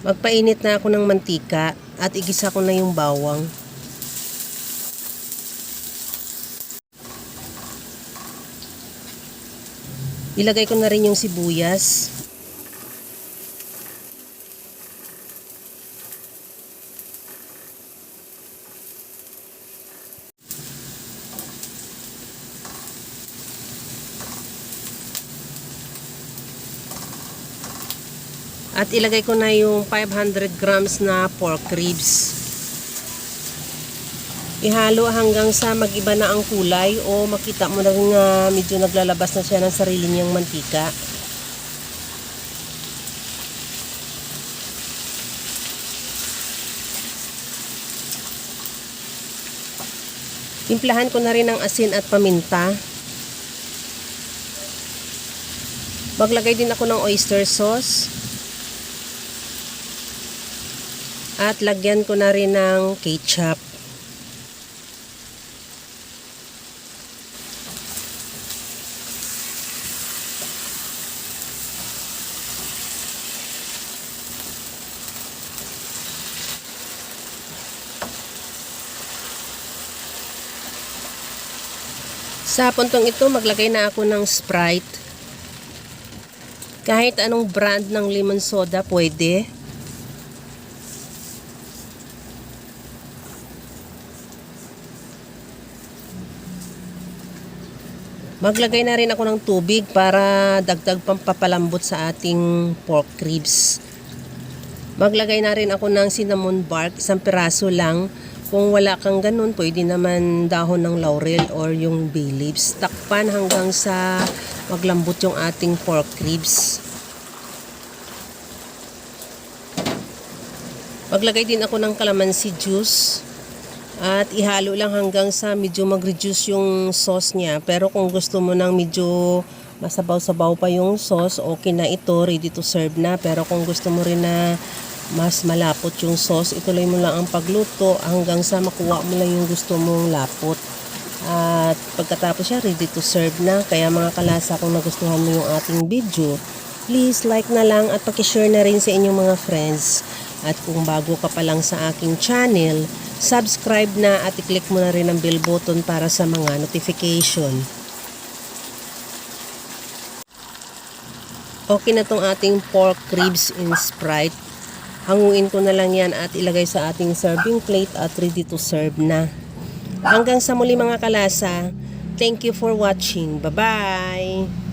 Magpainit na ako ng mantika at igisa ko na yung bawang. Ilagay ko na rin yung sibuyas. At ilagay ko na yung 500 grams na pork ribs. Ihalo hanggang sa mag-iba na ang kulay o makita mo na rin na medyo naglalabas na siya ng sarili niyang mantika. Timplahan ko na rin ng asin at paminta. Maglagay din ako ng oyster sauce. At lagyan ko na rin ng ketchup. Sa puntong ito, maglagay na ako ng Sprite. Kahit anong brand ng lemon soda pwede. Maglagay na rin ako ng tubig para dagdag pampapalambot sa ating pork ribs. Maglagay na rin ako ng cinnamon bark, 1 piraso lang. Kung wala kang ganun, pwede naman dahon ng laurel or yung bay leaves. Takpan hanggang sa maglambot yung ating pork ribs. Maglagay din ako ng calamansi juice. At ihalo lang hanggang sa medyo mag-reduce yung sauce niya. Pero kung gusto mo nang medyo masabaw-sabaw pa yung sauce, okay na ito, ready to serve na. Pero kung gusto mo rin na mas malapot yung sauce, ituloy mo lang ang pagluto hanggang sa makuha mo lang yung gusto mong lapot. At pagkatapos siya, ready to serve na. Kaya mga kalasa, kung nagustuhan mo yung ating video, please like na lang at pakishare na rin sa inyong mga friends. At kung bago ka pa lang sa aking channel, subscribe na at i-click mo na rin ang bell button para sa mga notification. Okay na tong ating pork ribs in Sprite. Hanguin ko na lang yan at ilagay sa ating serving plate at ready to serve na. Hanggang sa muli mga kalasa, thank you for watching. Bye-bye!